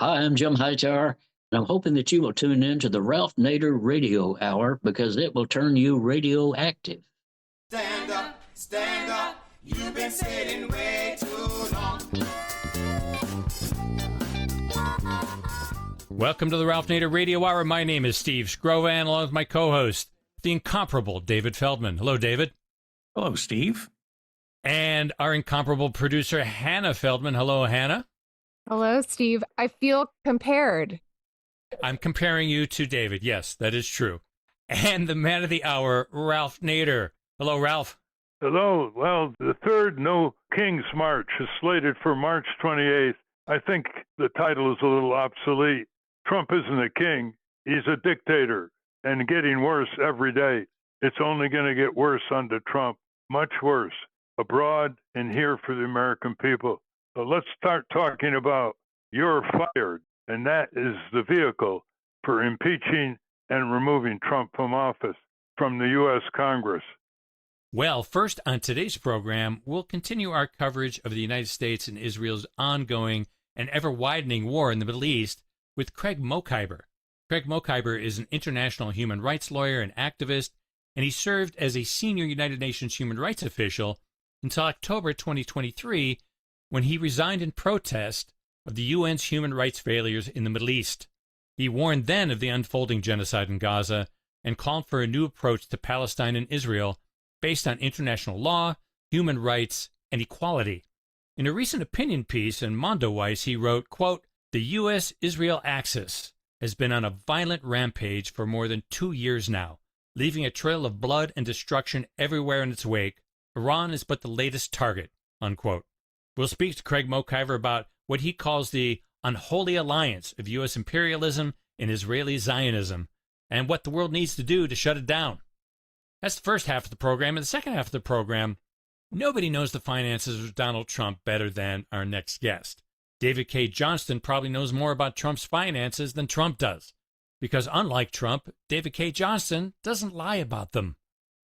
Hi, I'm Jim Hightower, and I'm hoping that you will tune in to the Ralph Nader Radio Hour because it will turn you radioactive. Stand up, you've been sitting way too long. Welcome to the Ralph Nader Radio Hour. My name is Steve Scrovan, along with my co-host, the incomparable David Feldman. Hello, David. Hello, Steve. And our incomparable producer, Hannah Feldman. Hello, Hannah. Hello, Steve. I feel compared. I'm comparing you to David. Yes, that is true. And the man of the hour, Ralph Nader. Hello, Ralph. Hello. Well, the third No King's March is slated for March 28th. I think the title is a little obsolete. Trump isn't a king. He's a dictator, and getting worse every day. It's only going to get worse under Trump, much worse, abroad and here for the American people. So let's start talking about you're fired, and that is the vehicle for impeaching and removing Trump from office from the U.S. Congress. Well, first on today's program, we'll continue our coverage of the United States and Israel's ongoing and ever-widening war in the Middle East with Craig Mokhiber. Craig Mokhiber is an international human rights lawyer and activist, and he served as a senior United Nations human rights official until October 2023, when he resigned in protest of the UN's human rights failures in the Middle East. He warned then of the unfolding genocide in Gaza and called for a new approach to Palestine and Israel based on international law, human rights, and equality. In a recent opinion piece in Mondoweiss, he wrote, quote, "The U.S.-Israel axis has been on a violent rampage for more than 2 years now, leaving a trail of blood and destruction everywhere in its wake. Iran is but the latest target," unquote. We'll speak to Craig Mokhiber about what he calls the unholy alliance of U.S. imperialism and Israeli Zionism, and what the world needs to do to shut it down. That's the first half of the program. In the second half of the program, nobody knows the finances of Donald Trump better than our next guest. David Cay Johnston probably knows more about Trump's finances than Trump does, because unlike Trump, David Cay Johnston doesn't lie about them.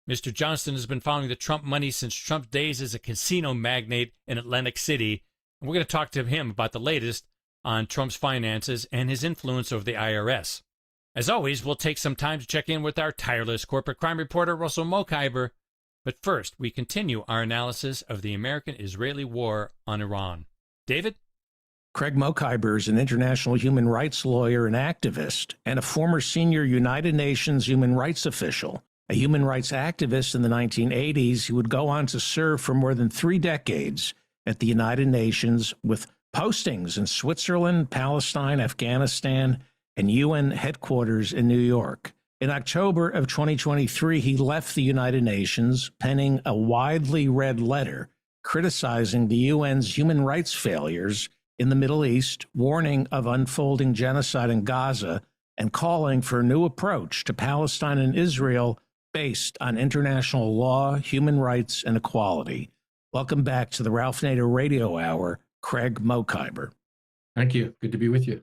Mr. Johnston has been following the Trump money since Trump's days as a casino magnate in Atlantic City, and we're going to talk to him about the latest on Trump's finances and his influence over the IRS. As always, we'll take some time to check in with our tireless corporate crime reporter, Russell Mokhiber. But first, we continue our analysis of the American-Israeli war on Iran. David? Craig Mokhiber is an international human rights lawyer and activist, and a former senior United Nations human rights official. A human rights activist in the 1980s, he would go on to serve for more than 3 decades at the United Nations with postings in Switzerland, Palestine, Afghanistan, and UN headquarters in New York. In October of 2023, he left the United Nations, penning a widely read letter criticizing the UN's human rights failures in the Middle East, warning of unfolding genocide in Gaza, and calling for a new approach to Palestine and Israel based on international law, human rights, and equality. Welcome back to the Ralph Nader Radio Hour, Craig Mokhiber. Thank you. Good to be with you.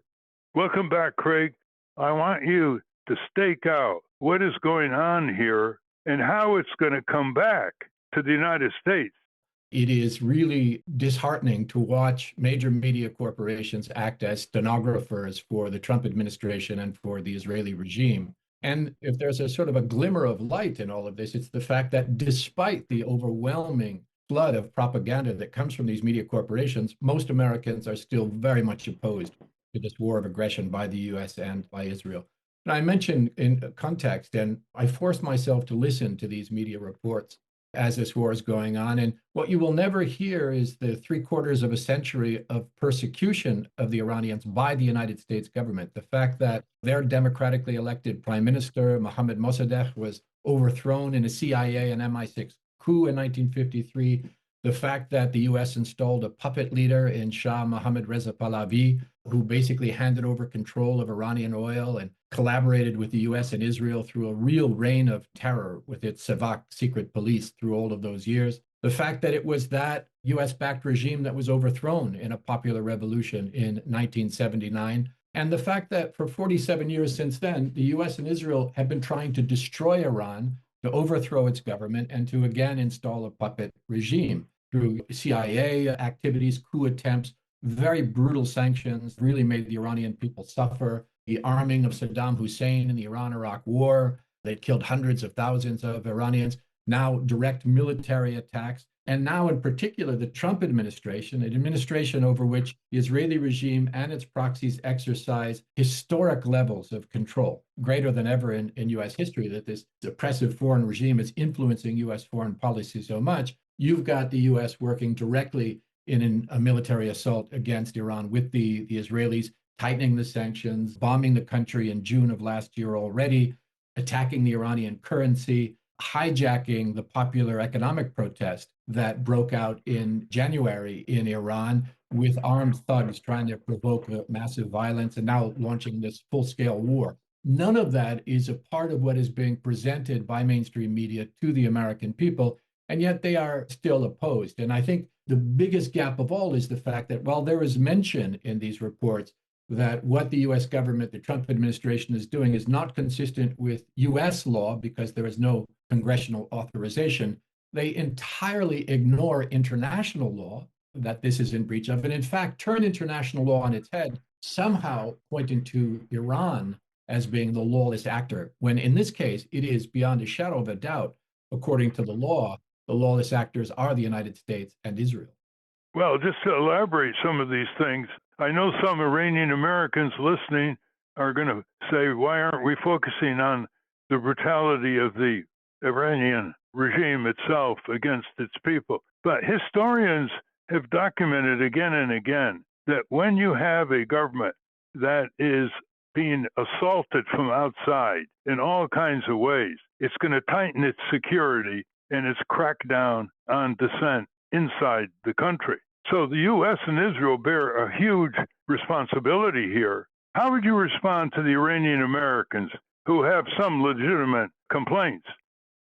Welcome back, Craig. I want you to stake out what is going on here and how it's going to come back to the United States. It is really disheartening to watch major media corporations act as stenographers for the Trump administration and for the Israeli regime. And if there's a sort of a glimmer of light in all of this, it's the fact that despite the overwhelming flood of propaganda that comes from these media corporations, most Americans are still very much opposed to this war of aggression by the U.S. and by Israel. And I mentioned in context, and I forced myself to listen to these media reports as this war is going on. And what you will never hear is the 3/4 of a century of persecution of the Iranians by the United States government. The fact that their democratically elected prime minister, Mohammad Mossadegh, was overthrown in a CIA and MI6 coup in 1953. The fact that the U.S. installed a puppet leader in Shah Mohammad Reza Pahlavi, who basically handed over control of Iranian oil and collaborated with the U.S. and Israel through a real reign of terror with its Savak secret police through all of those years. The fact that it was that U.S.-backed regime that was overthrown in a popular revolution in 1979. And the fact that for 47 years since then, the U.S. and Israel have been trying to destroy Iran, to overthrow its government, and to again install a puppet regime through CIA activities, coup attempts, very brutal sanctions, really made the Iranian people suffer. The arming of Saddam Hussein in the Iran-Iraq War, they killed hundreds of thousands of Iranians. Now direct military attacks. And now, in particular, the Trump administration, an administration over which the Israeli regime and its proxies exercise historic levels of control, greater than ever in U.S. history, that this oppressive foreign regime is influencing U.S. foreign policy so much. You've got the U.S. working directly in a military assault against Iran with the Israelis, tightening the sanctions, bombing the country in June of last year already, attacking the Iranian currency, hijacking the popular economic protest that broke out in January in Iran with armed thugs trying to provoke massive violence and now launching this full-scale war. None of that is a part of what is being presented by mainstream media to the American people, and yet they are still opposed. And I think the biggest gap of all is the fact that while there is mention in these reports that what the US government, the Trump administration is doing is not consistent with US law because there is no congressional authorization, they entirely ignore international law that this is in breach of, and in fact turn international law on its head, somehow pointing to Iran as being the lawless actor, when in this case it is beyond a shadow of a doubt, according to the law, the lawless actors are the United States and Israel. Well, just to elaborate some of these things, I know some Iranian Americans listening are going to say, why aren't we focusing on the brutality of the Iranian regime itself against its people? But historians have documented again and again that when you have a government that is being assaulted from outside in all kinds of ways, it's going to tighten its security and its crackdown on dissent inside the country. So the U.S. and Israel bear a huge responsibility here. How would you respond to the Iranian Americans who have some legitimate complaints?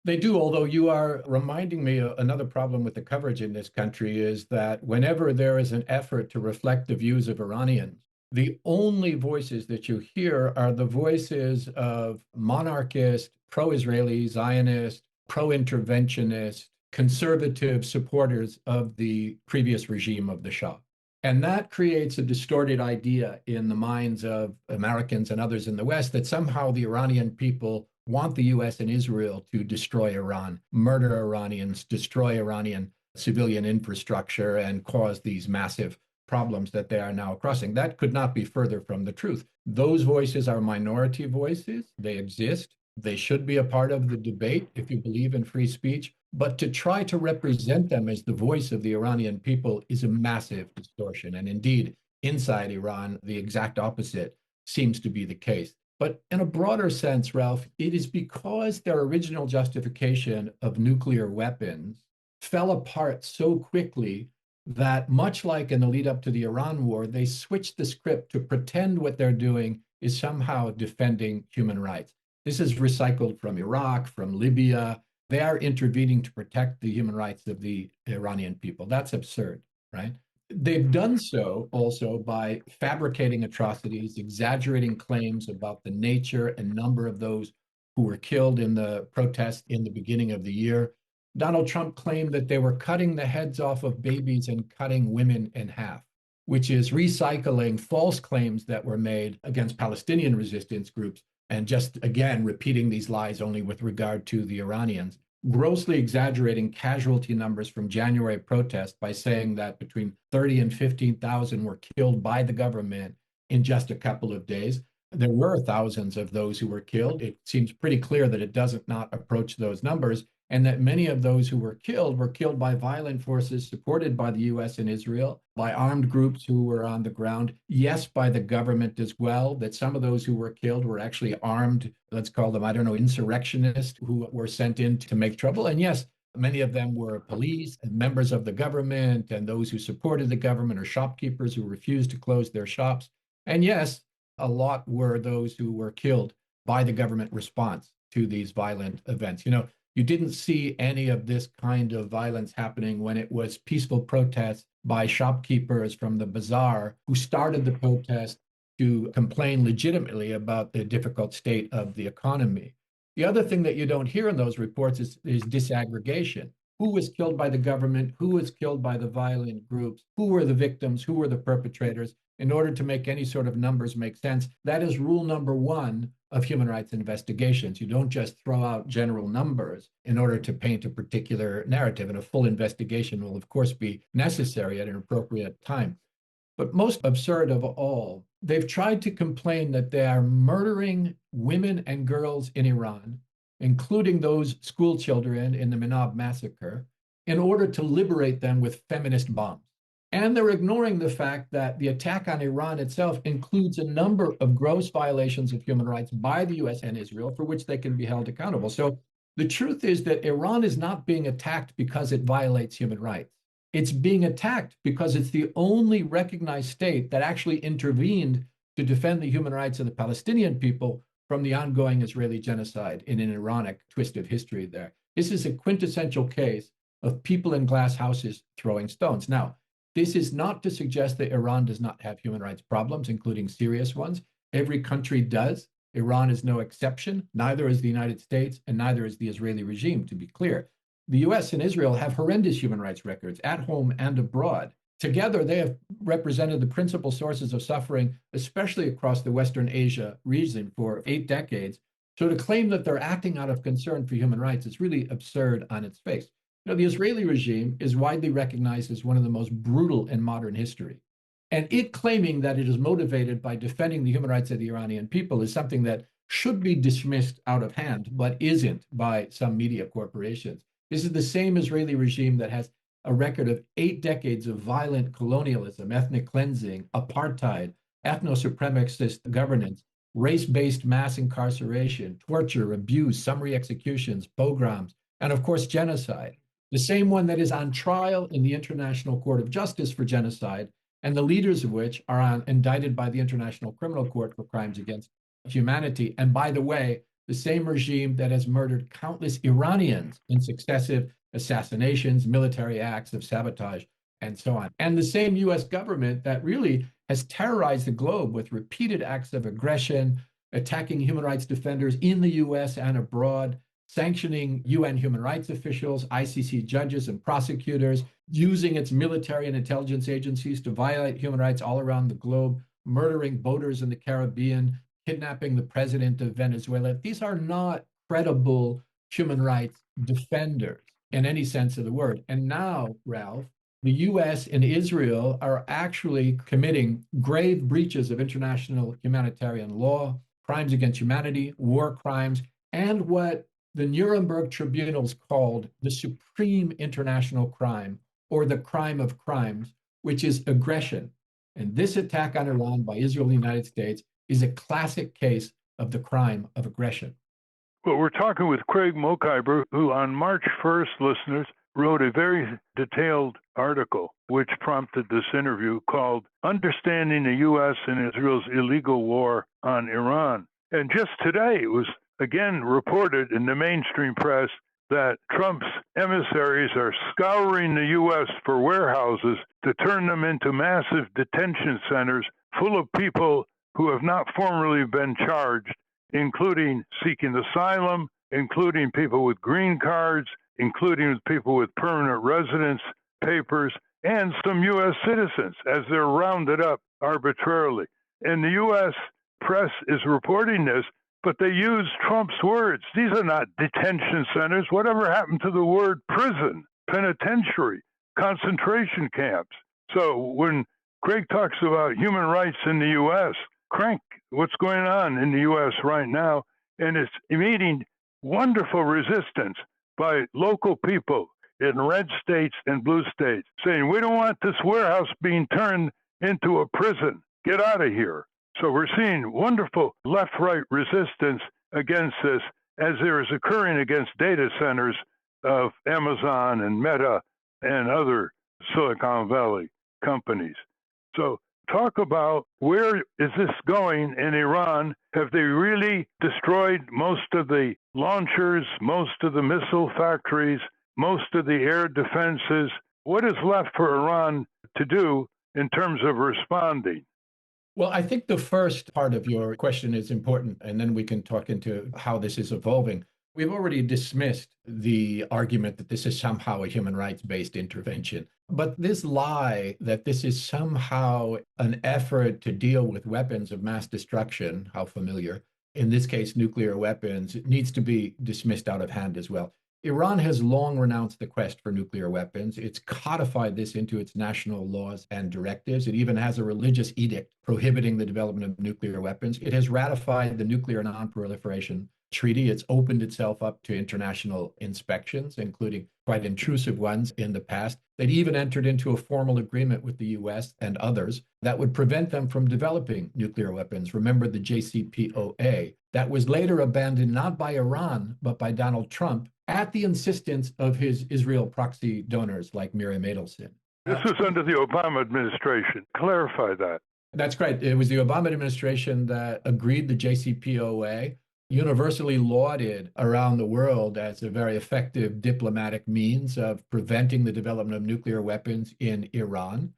They do, although you are reminding me another problem with the coverage in this country is that whenever there is an effort to reflect the views of Iranians, the only voices that you hear are the voices of monarchist, pro-Israeli, Zionist, pro-interventionist, conservative supporters of the previous regime of the Shah. And that creates a distorted idea in the minds of Americans and others in the West that somehow the Iranian people want the US and Israel to destroy Iran, murder Iranians, destroy Iranian civilian infrastructure, and cause these massive problems that they are now crossing. That could not be further from the truth. Those voices are minority voices. They exist. They should be a part of the debate if you believe in free speech. But to try to represent them as the voice of the Iranian people is a massive distortion. And indeed, inside Iran, the exact opposite seems to be the case. But in a broader sense, Ralph, it is because their original justification of nuclear weapons fell apart so quickly that, much like in the lead up to the Iran war, they switched the script to pretend what they're doing is somehow defending human rights. This is recycled from Iraq, from Libya. They are intervening to protect the human rights of the Iranian people. That's absurd, right? They've done so also by fabricating atrocities, exaggerating claims about the nature and number of those who were killed in the protests in the beginning of the year. Donald Trump claimed that they were cutting the heads off of babies and cutting women in half, which is recycling false claims that were made against Palestinian resistance groups and just, again, repeating these lies only with regard to the Iranians, grossly exaggerating casualty numbers from January protests by saying that between 30 and 15,000 were killed by the government in just a couple of days. There were thousands of those who were killed. It seems pretty clear that it doesn't not approach those numbers, and that many of those who were killed by violent forces supported by the US and Israel, by armed groups who were on the ground, yes, by the government as well, that some of those who were killed were actually armed, let's call them, I don't know, insurrectionists who were sent in to make trouble. And yes, many of them were police and members of the government and those who supported the government or shopkeepers who refused to close their shops. And yes, a lot were those who were killed by the government response to these violent events. You didn't see any of this kind of violence happening when it was peaceful protests by shopkeepers from the bazaar who started the protest to complain legitimately about the difficult state of the economy. The other thing that you don't hear in those reports is disaggregation. who was killed by the government, who was killed by the violent groups, who were the victims, who were the perpetrators, in order to make any sort of numbers make sense. That is rule number one of human rights investigations. You don't just throw out general numbers in order to paint a particular narrative, and a full investigation will, of course, be necessary at an appropriate time. But most absurd of all, they've tried to complain that they are murdering women and girls in Iran, including those school children in the Minab massacre, in order to liberate them with feminist bombs. And they're ignoring the fact that the attack on Iran itself includes a number of gross violations of human rights by the US and Israel, for which they can be held accountable. So the truth is that Iran is not being attacked because it violates human rights. It's being attacked because it's the only recognized state that actually intervened to defend the human rights of the Palestinian people from the ongoing Israeli genocide in an Ironic twist of history there. This is a quintessential case of people in glass houses throwing stones. Now, this is not to suggest that Iran does not have human rights problems, including serious ones. Every country does. Iran is no exception. Neither is the United States, and neither is the Israeli regime, to be clear. The US and Israel have horrendous human rights records at home and abroad. Together, they have represented the principal sources of suffering, especially across the Western Asia region, for 8 decades. So to claim that they're acting out of concern for human rights is really absurd on its face. You know, the Israeli regime is widely recognized as one of the most brutal in modern history. And it claiming that it is motivated by defending the human rights of the Iranian people is something that should be dismissed out of hand, but isn't by some media corporations. This is the same Israeli regime that has a record of 8 decades of violent colonialism, ethnic cleansing, apartheid, ethno-supremacist governance, race-based mass incarceration, torture, abuse, summary executions, pogroms, and of course, genocide. The same one that is on trial in the International Court of Justice for genocide, and the leaders of which are indicted by the International Criminal Court for crimes against humanity. And by the way, the same regime that has murdered countless Iranians in successive assassinations, military acts of sabotage, and so on. And the same US government that really has terrorized the globe with repeated acts of aggression, attacking human rights defenders in the US and abroad, sanctioning UN human rights officials, ICC judges and prosecutors, using its military and intelligence agencies to violate human rights all around the globe, murdering boaters in the Caribbean, kidnapping the president of Venezuela. These are not credible human rights defenders in any sense of the word. And now, Ralph, the US and Israel are actually committing grave breaches of international humanitarian law, crimes against humanity, war crimes, and what the Nuremberg tribunals called the supreme international crime, or the crime of crimes, which is aggression. And this attack on Iran by Israel and the United States is a classic case of the crime of aggression. Well, we're talking with Craig Mokhiber, who on March 1st, listeners, wrote a very detailed article which prompted this interview called Understanding the U.S. and Israel's Illegal War on Iran. And just today, it was again reported in the mainstream press that Trump's emissaries are scouring the U.S. for warehouses to turn them into massive detention centers full of people who have not formally been charged, including seeking asylum, including people with green cards, including people with permanent residence papers, and some U.S. citizens as they're rounded up arbitrarily. And the U.S. press is reporting this, but they use Trump's words. These are not detention centers. Whatever happened to the word prison, penitentiary, concentration camps? So when Craig talks about human rights in the U.S., crank what's going on in the U.S. right now, and it's meeting wonderful resistance by local people in red states and blue states saying, we don't want this warehouse being turned into a prison. Get out of here. So we're seeing wonderful left-right resistance against this as there is occurring against data centers of Amazon and Meta and other Silicon Valley companies. So talk about where is this going in Iran? Have they really destroyed most of the launchers, most of the missile factories, most of the air defenses? What is left for Iran to do in terms of responding? Well, I think the first part of your question is important, and then we can talk into how this is evolving. We've already dismissed the argument that this is somehow a human rights-based intervention. But this lie that this is somehow an effort to deal with weapons of mass destruction, how familiar, in this case, nuclear weapons, it needs to be dismissed out of hand as well. Iran has long renounced the quest for nuclear weapons. It's codified this into its national laws and directives. It even has a religious edict prohibiting the development of nuclear weapons. It has ratified the Nuclear Non-Proliferation Treaty. It's opened itself up to international inspections, including quite intrusive ones in the past. They'd even entered into a formal agreement with the US and others that would prevent them from developing nuclear weapons. Remember the JCPOA. That was later abandoned not by Iran, but by Donald Trump at the insistence of his Israel proxy donors like Miriam Adelson. This was under the Obama administration. Clarify that. That's right. It was the Obama administration that agreed the JCPOA, universally lauded around the world as a very effective diplomatic means of preventing the development of nuclear weapons in Iran.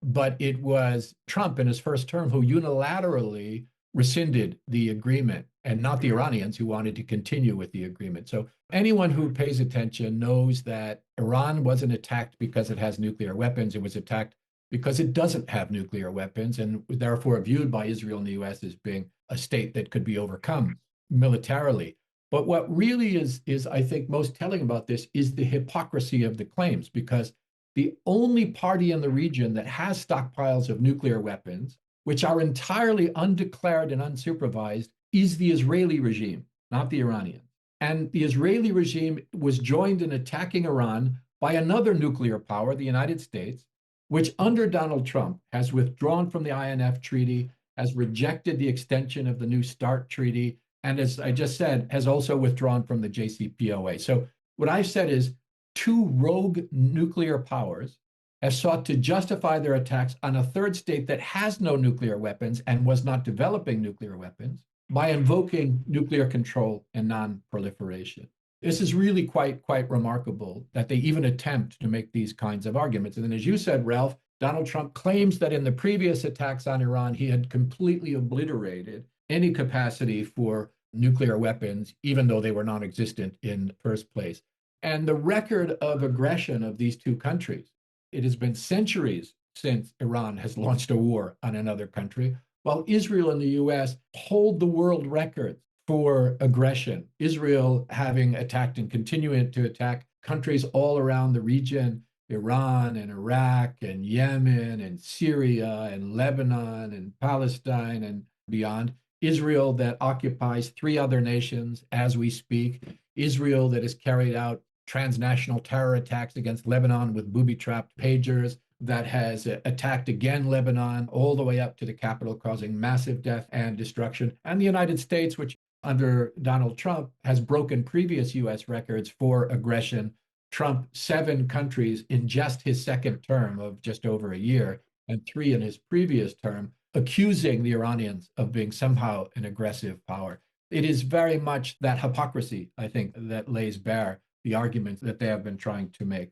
But it was Trump in his first term who unilaterally rescinded the agreement, and not the Iranians who wanted to continue with the agreement. So anyone who pays attention knows that Iran wasn't attacked because it has nuclear weapons. It was attacked because it doesn't have nuclear weapons, and therefore viewed by Israel and the US as being a state that could be overcome militarily. But what really is I think most telling about this is the hypocrisy of the claims, because the only party in the region that has stockpiles of nuclear weapons, which are entirely undeclared and unsupervised, is the Israeli regime, not the Iranians. And the Israeli regime was joined in attacking Iran by another nuclear power, the United States, which under Donald Trump has withdrawn from the INF Treaty, has rejected the extension of the New START Treaty, and as I just said, has also withdrawn from the JCPOA. So what I've said is two rogue nuclear powers have sought to justify their attacks on a third state that has no nuclear weapons and was not developing nuclear weapons by invoking nuclear control and non-proliferation. This is really quite remarkable that they even attempt to make these kinds of arguments. And then, as you said, Ralph, Donald Trump claims that in the previous attacks on Iran, he had completely obliterated any capacity for nuclear weapons, even though they were non-existent in the first place. And the record of aggression of these two countries, it has been centuries since Iran has launched a war on another country, while Israel and the US hold the world record for aggression. Israel having attacked and continuing to attack countries all around the region, Iran and Iraq and Yemen and Syria and Lebanon and Palestine and beyond. Israel that occupies 3 other nations as we speak. Israel that has carried out transnational terror attacks against Lebanon with booby-trapped pagers, that has attacked again Lebanon all the way up to the capital, causing massive death and destruction. And the United States, which under Donald Trump has broken previous US records for aggression. Trump, 7 countries in just his second term of just over a year, and 3 in his previous term, accusing the Iranians of being somehow an aggressive power. It is very much that hypocrisy, I think, that lays bare the arguments that they have been trying to make.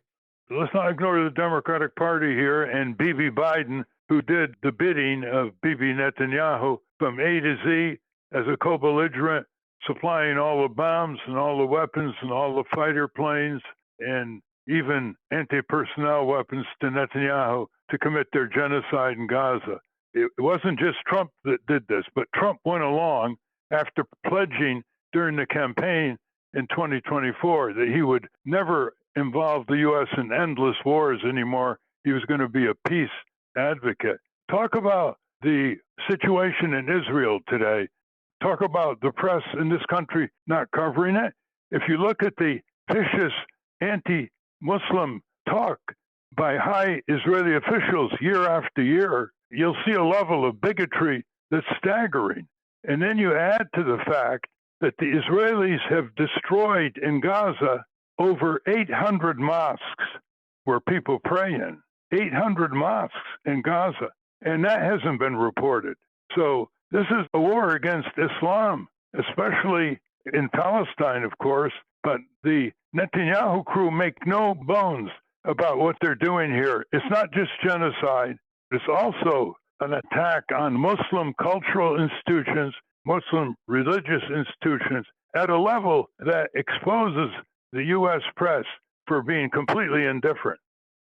Let's not ignore the Democratic Party here and Bibi Biden, who did the bidding of Bibi Netanyahu from A to Z as a co-belligerent, supplying all the bombs and all the weapons and all the fighter planes and even anti-personnel weapons to Netanyahu to commit their genocide in Gaza. It wasn't just Trump that did this, but Trump went along after pledging during the campaign in 2024 that he would never involve the U.S. in endless wars anymore. He was going to be a peace advocate. Talk about the situation in Israel today. Talk about the press in this country not covering it. If you look at the vicious anti-Muslim talk by high Israeli officials year after year, you'll see a level of bigotry that's staggering. And then you add to the fact that the Israelis have destroyed in Gaza over 800 mosques where people pray in. 800 mosques in Gaza. And that hasn't been reported. So this is a war against Islam, especially in Palestine, of course. But the Netanyahu crew make no bones about what they're doing here. It's not just genocide. It's also an attack on Muslim cultural institutions Muslim religious institutions at a level that exposes the U.S. press for being completely indifferent.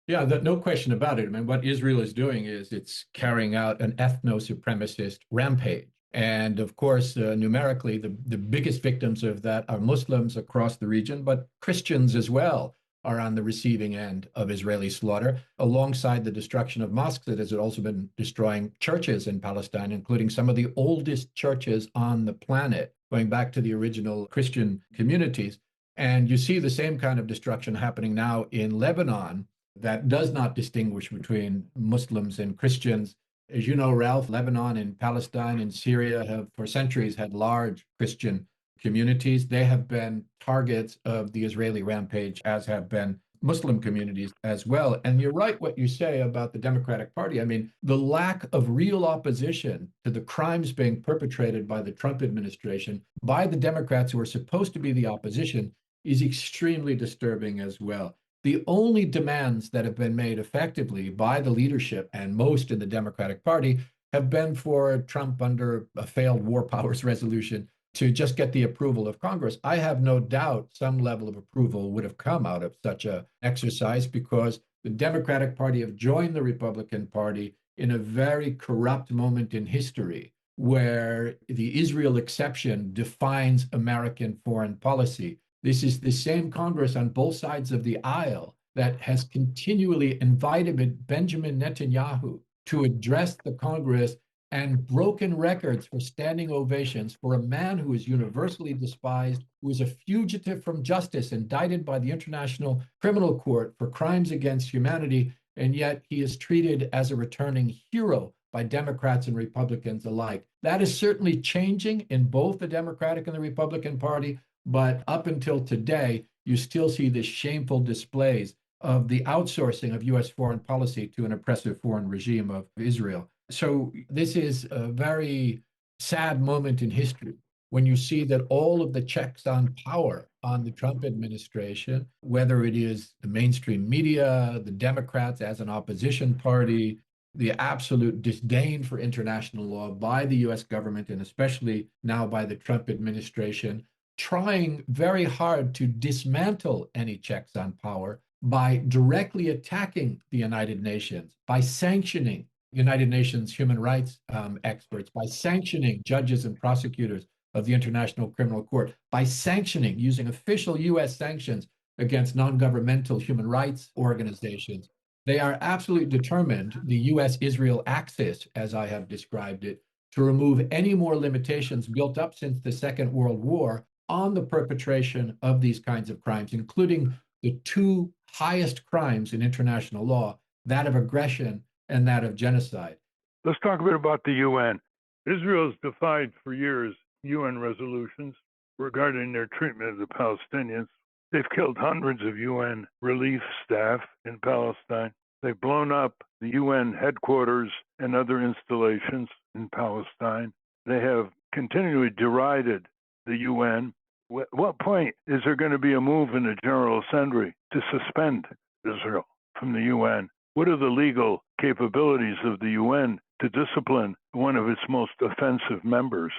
Yeah, no question about it. I mean, what Israel is doing is it's carrying out an ethno-supremacist rampage. And of course, numerically, the biggest victims of that are Muslims across the region, but Christians as well are on the receiving end of Israeli slaughter, alongside the destruction of mosques. It has also been destroying churches in Palestine, including some of the oldest churches on the planet, going back to the original Christian communities. And you see the same kind of destruction happening now in Lebanon that does not distinguish between Muslims and Christians. As you know, Ralph, Lebanon and Palestine and Syria have for centuries had large Christian communities. They have been targets of the Israeli rampage, as have been Muslim communities as well. And you're right what you say about the Democratic Party. I mean, the lack of real opposition to the crimes being perpetrated by the Trump administration by the Democrats who are supposed to be the opposition is extremely disturbing as well. The only demands that have been made effectively by the leadership and most in the Democratic Party have been for Trump, under a failed war powers resolution, to just get the approval of Congress. I have no doubt some level of approval would have come out of such an exercise, because the Democratic Party have joined the Republican Party in a very corrupt moment in history, where the Israel exception defines American foreign policy. This is the same Congress on both sides of the aisle that has continually invited Benjamin Netanyahu to address the Congress and broken records for standing ovations for a man who is universally despised, who is a fugitive from justice, indicted by the International Criminal Court for crimes against humanity, and yet he is treated as a returning hero by Democrats and Republicans alike. That is certainly changing in both the Democratic and the Republican Party. But up until today, you still see the shameful displays of the outsourcing of U.S. foreign policy to an oppressive foreign regime of Israel. So this is a very sad moment in history when you see that all of the checks on power on the Trump administration, whether it is the mainstream media, the Democrats as an opposition party, the absolute disdain for international law by the U.S. government, and especially now by the Trump administration, trying very hard to dismantle any checks on power by directly attacking the United Nations, by sanctioning United Nations human rights experts, by sanctioning judges and prosecutors of the International Criminal Court, by sanctioning, using official U.S. sanctions against non-governmental human rights organizations. They are absolutely determined, the U.S.-Israel axis, as I have described it, to remove any more limitations built up since the Second World War on the perpetration of these kinds of crimes, including the two highest crimes in international law, that of aggression and that of genocide. Let's talk a bit about the UN. Israel's defied for years UN resolutions regarding their treatment of the Palestinians. They've killed hundreds of UN relief staff in Palestine. They've blown up the UN headquarters and other installations in Palestine. They have continually derided the UN. At what point is there going to be a move in the General Assembly to suspend Israel from the UN? What are the legal capabilities of the UN to discipline one of its most offensive members?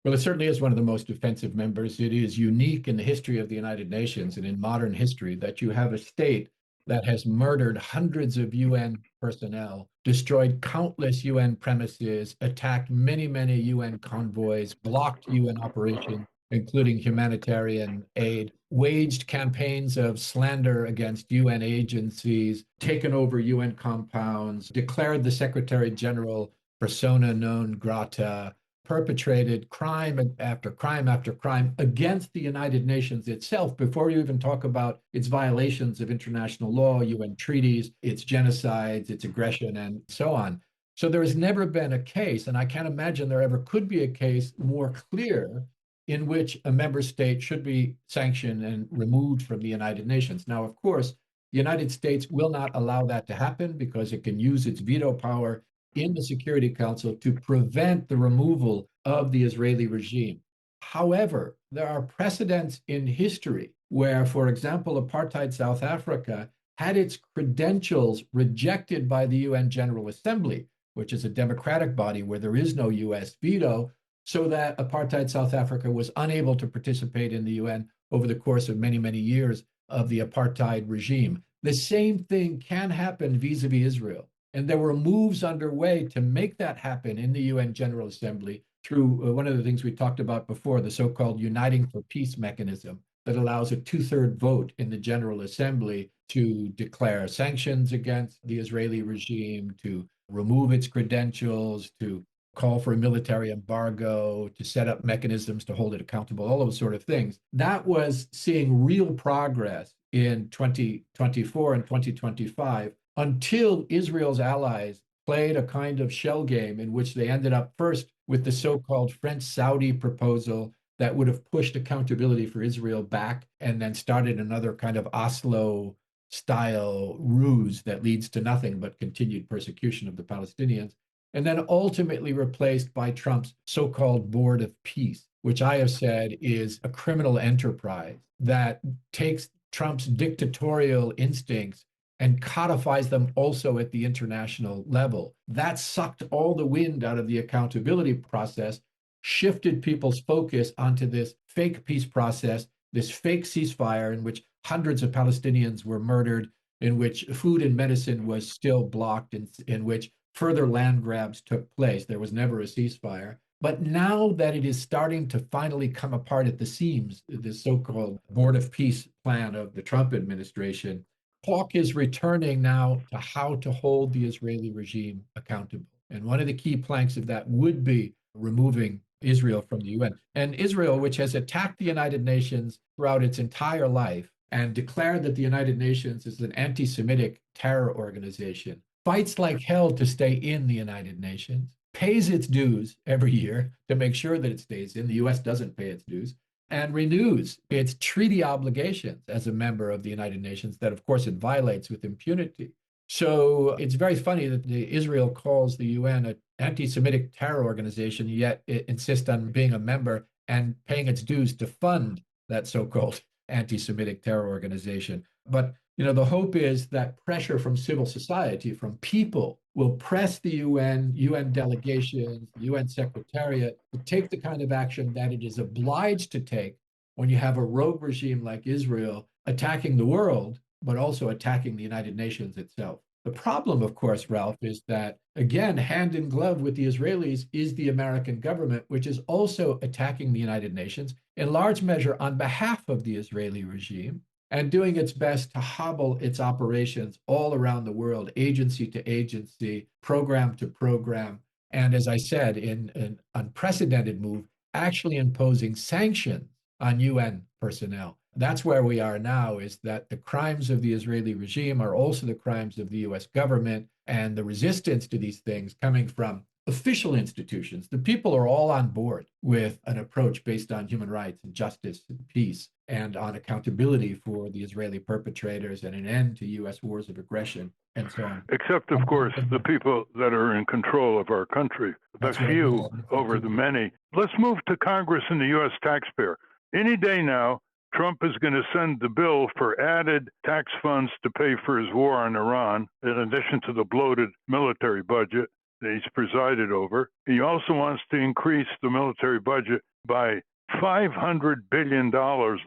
Well, it certainly is one of the most offensive members. It is unique in the history of the United Nations and in modern history that you have a state that has murdered hundreds of UN personnel, destroyed countless UN premises, attacked many, many UN convoys, blocked UN operations, including humanitarian aid, waged campaigns of slander against UN agencies, taken over UN compounds, declared the Secretary General persona non grata, perpetrated crime after crime after crime against the United Nations itself, before you even talk about its violations of international law, UN treaties, its genocides, its aggression, and so on. So there has never been a case, and I can't imagine there ever could be a case more clear, in which a member state should be sanctioned and removed from the United Nations. Now, of course, the United States will not allow that to happen because it can use its veto power in the Security Council to prevent the removal of the Israeli regime. However, there are precedents in history where, for example, apartheid South Africa had its credentials rejected by the UN General Assembly, which is a democratic body where there is no US veto, so that apartheid South Africa was unable to participate in the UN over the course of many, many years of the apartheid regime. The same thing can happen vis-a-vis Israel. And there were moves underway to make that happen in the UN General Assembly through one of the things we talked about before, the so-called Uniting for Peace mechanism that allows a two-third vote in the General Assembly to declare sanctions against the Israeli regime, to remove its credentials, to call for a military embargo, to set up mechanisms to hold it accountable, all those sort of things. That was seeing real progress in 2024 and 2025 until Israel's allies played a kind of shell game in which they ended up first with the so-called French-Saudi proposal that would have pushed accountability for Israel back and then started another kind of Oslo style ruse that leads to nothing but continued persecution of the Palestinians, and then ultimately replaced by Trump's so-called Board of Peace, which I have said is a criminal enterprise that takes Trump's dictatorial instincts and codifies them also at the international level. That sucked all the wind out of the accountability process, shifted people's focus onto this fake peace process, this fake ceasefire in which hundreds of Palestinians were murdered, in which food and medicine was still blocked, in which further land grabs took place. There was never a ceasefire. But now that it is starting to finally come apart at the seams, the so-called Board of Peace plan of the Trump administration, talk is returning now to how to hold the Israeli regime accountable. And one of the key planks of that would be removing Israel from the UN. And Israel, which has attacked the United Nations throughout its entire life and declared that the United Nations is an anti-Semitic terror organization, fights like hell to stay in the United Nations, pays its dues every year to make sure that it stays in. The US doesn't pay its dues, and renews its treaty obligations as a member of the United Nations that, of course, it violates with impunity. So it's very funny that Israel calls the UN an anti-Semitic terror organization, yet it insists on being a member and paying its dues to fund that so-called anti-Semitic terror organization. But the hope is that pressure from civil society, from people, will press the UN delegations, the UN Secretariat to take the kind of action that it is obliged to take when you have a rogue regime like Israel attacking the world, but also attacking the United Nations itself. The problem, of course, Ralph, is that, again, hand in glove with the Israelis is the American government, which is also attacking the United Nations in large measure on behalf of the Israeli regime, and doing its best to hobble its operations all around the world, agency to agency, program to program, and, as I said, in an unprecedented move, actually imposing sanctions on UN personnel. That's where we are now, is that the crimes of the Israeli regime are also the crimes of the US government, and the resistance to these things coming from official institutions. The people are all on board with an approach based on human rights and justice and peace, and on accountability for the Israeli perpetrators and an end to US wars of aggression and so on. Except, of course, the people that are in control of our country, the few over the many. Let's move to Congress and the US taxpayer. Any day now, Trump is going to send the bill for added tax funds to pay for his war on Iran, in addition to the bloated military budget that he's presided over. He also wants to increase the military budget by $500 billion,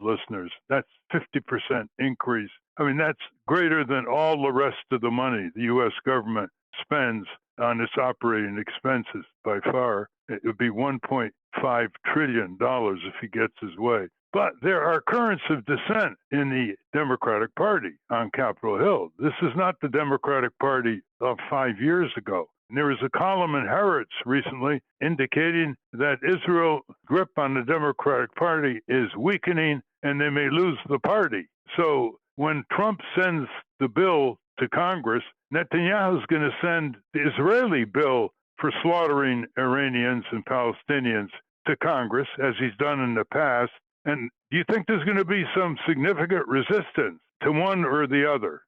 listeners. That's 50% increase. I mean, that's greater than all the rest of the money the U.S. government spends on its operating expenses by far. It would be $1.5 trillion if he gets his way. But there are currents of dissent in the Democratic Party on Capitol Hill. This is not the Democratic Party of 5 years ago. And there was a column in Harrods recently indicating that Israel's grip on the Democratic Party is weakening and they may lose the party. So when Trump sends the bill to Congress, Netanyahu is going to send the Israeli bill for slaughtering Iranians and Palestinians to Congress, as he's done in the past. And do you think there's going to be some significant resistance to one or the other?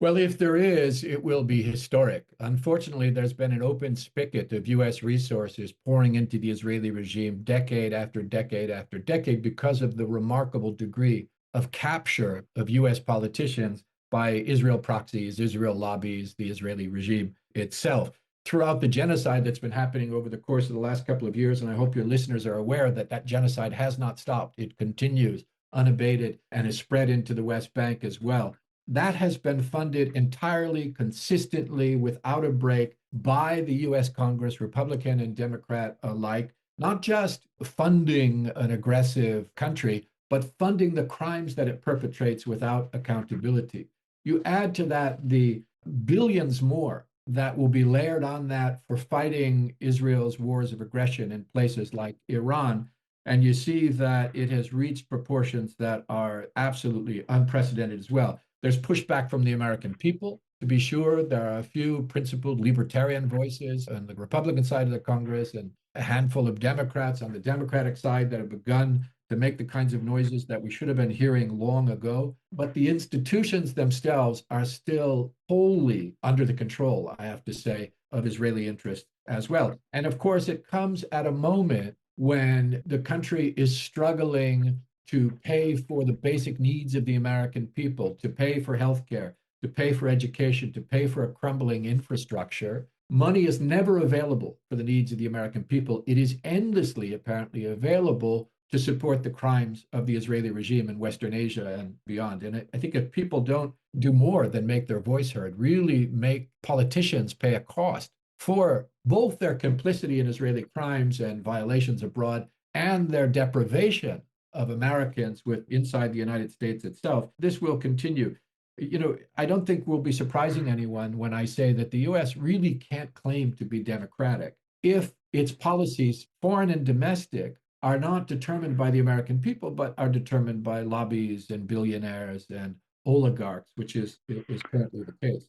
Well, if there is, it will be historic. Unfortunately, there's been an open spigot of U.S. resources pouring into the Israeli regime decade after decade after decade because of the remarkable degree of capture of U.S. politicians by Israel proxies, Israel lobbies, the Israeli regime itself. throughout the genocide that's been happening over the course of the last couple of years. And I hope your listeners are aware that that genocide has not stopped. It continues unabated and is spread into the West Bank as well. That has been funded entirely, consistently, without a break by the US Congress, Republican and Democrat alike, not just funding an aggressive country, but funding the crimes that it perpetrates without accountability. You add to that the billions more that will be layered on that for fighting Israel's wars of aggression in places like Iran, and you see that it has reached proportions that are absolutely unprecedented as well. There's pushback from the American people, to be sure. There are a few principled libertarian voices on the Republican side of the Congress and a handful of Democrats on the Democratic side that have begun to make the kinds of noises that we should have been hearing long ago. But the institutions themselves are still wholly under the control, I have to say, of Israeli interests as well. And of course, it comes at a moment when the country is struggling to pay for the basic needs of the American people, to pay for healthcare, to pay for education, to pay for a crumbling infrastructure. Money is never available for the needs of the American people. It is endlessly, apparently, available to support the crimes of the Israeli regime in Western Asia and beyond. And I think if people don't do more than make their voice heard, really make politicians pay a cost for both their complicity in Israeli crimes and violations abroad and their deprivation of Americans with inside the United States itself, this will continue. You know, I don't think we'll be surprising anyone when I say that the US really can't claim to be democratic if its policies, foreign and domestic, are not determined by the American people, but are determined by lobbies and billionaires and oligarchs, which is currently the case.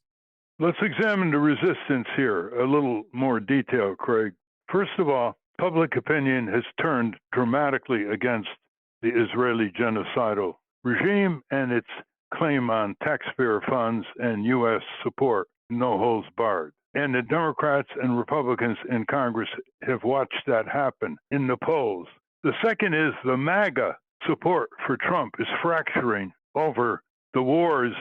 Let's examine the resistance here a little more detail, Craig. First of all, public opinion has turned dramatically against the Israeli genocidal regime and its claim on taxpayer funds and U.S. support, no holds barred. And the Democrats and Republicans in Congress have watched that happen in the polls. The second is the MAGA support for Trump is fracturing over the wars,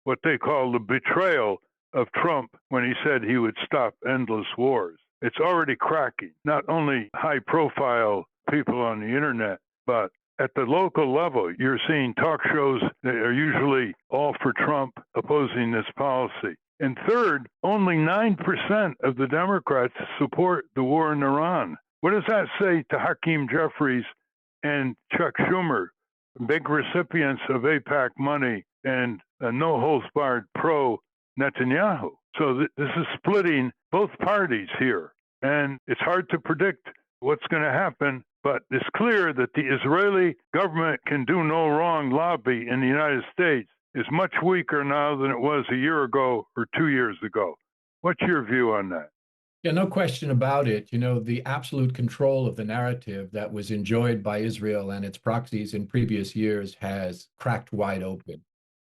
what they call the betrayal of Trump when he said he would stop endless wars. It's already cracking, not only high-profile people on the internet, but at the local level, you're seeing talk shows that are usually all for Trump opposing this policy. And third, only 9% of the Democrats support the war in Iran. What does that say to Hakeem Jeffries and Chuck Schumer, big recipients of AIPAC money and no holds barred pro Netanyahu? So this is splitting both parties here. And it's hard to predict what's going to happen, but it's clear that the Israeli government can do no wrong lobby in the United States is much weaker now than it was a year ago or 2 years ago. What's your view on that? Yeah, no question about it. You know, the absolute control of the narrative that was enjoyed by Israel and its proxies in previous years has cracked wide open.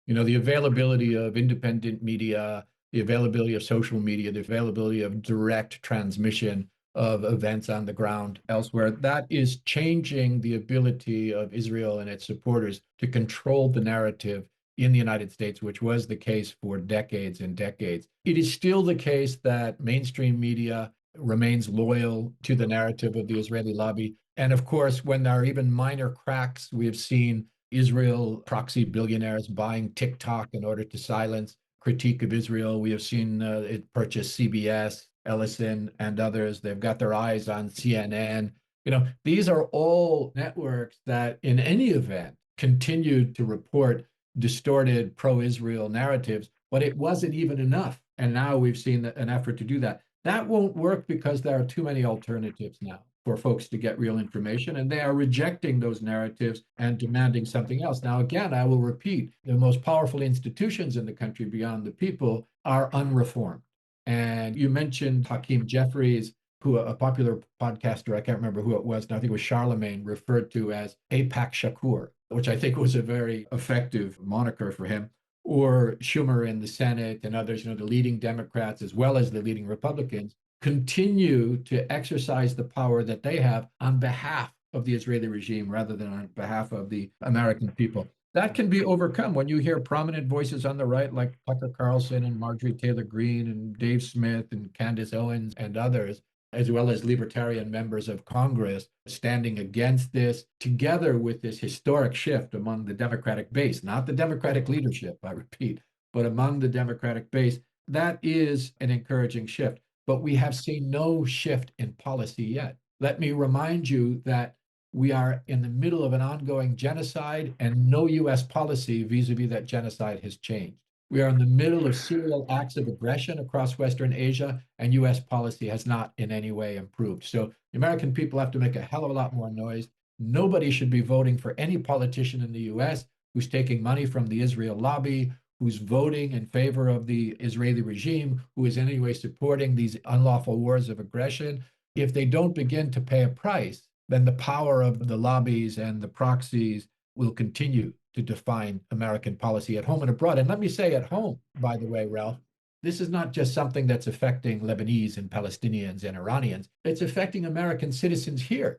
You know, the availability of independent media, the availability of social media, the availability of direct transmission of events on the ground elsewhere, that is changing the ability of Israel and its supporters to control the narrative in the United States, which was the case for decades and decades. It is still the case that mainstream media remains loyal to the narrative of the Israeli lobby. And of course, when there are even minor cracks, we have seen Israel proxy billionaires buying TikTok in order to silence critique of Israel. We have seen it purchase CBS, Ellison, and others. They've got their eyes on CNN. You know, these are all networks that in any event continued to report distorted pro-Israel narratives, but it wasn't even enough. And now we've seen an effort to do that. That won't work because there are too many alternatives now for folks to get real information, and they are rejecting those narratives and demanding something else. Now, again, I will repeat, the most powerful institutions in the country beyond the people are unreformed. And you mentioned Hakeem Jeffries, who a popular podcaster, I can't remember who it was, I think it was Charlemagne, referred to as AIPAC Shakur, which I think was a very effective moniker for him, or Schumer in the Senate and others, you know, the leading Democrats as well as the leading Republicans, continue to exercise the power that they have on behalf of the Israeli regime rather than on behalf of the American people. That can be overcome when you hear prominent voices on the right like Tucker Carlson and Marjorie Taylor Greene and Dave Smith and Candace Owens and others, as well as libertarian members of Congress standing against this, together with this historic shift among the Democratic base, not the Democratic leadership, I repeat, but among the Democratic base. That is an encouraging shift. But we have seen no shift in policy yet. Let me remind you that we are in the middle of an ongoing genocide, and no US policy vis-a-vis that genocide has changed. We are in the middle of serial acts of aggression across Western Asia, and US policy has not in any way improved. So the American people have to make a hell of a lot more noise. Nobody should be voting for any politician in the US who's taking money from the Israel lobby, who's voting in favor of the Israeli regime, who is anyway supporting these unlawful wars of aggression. If they don't begin to pay a price, then the power of the lobbies and the proxies will continue to define American policy at home and abroad. And let me say at home, by the way, Ralph, this is not just something that's affecting Lebanese and Palestinians and Iranians. It's affecting American citizens here,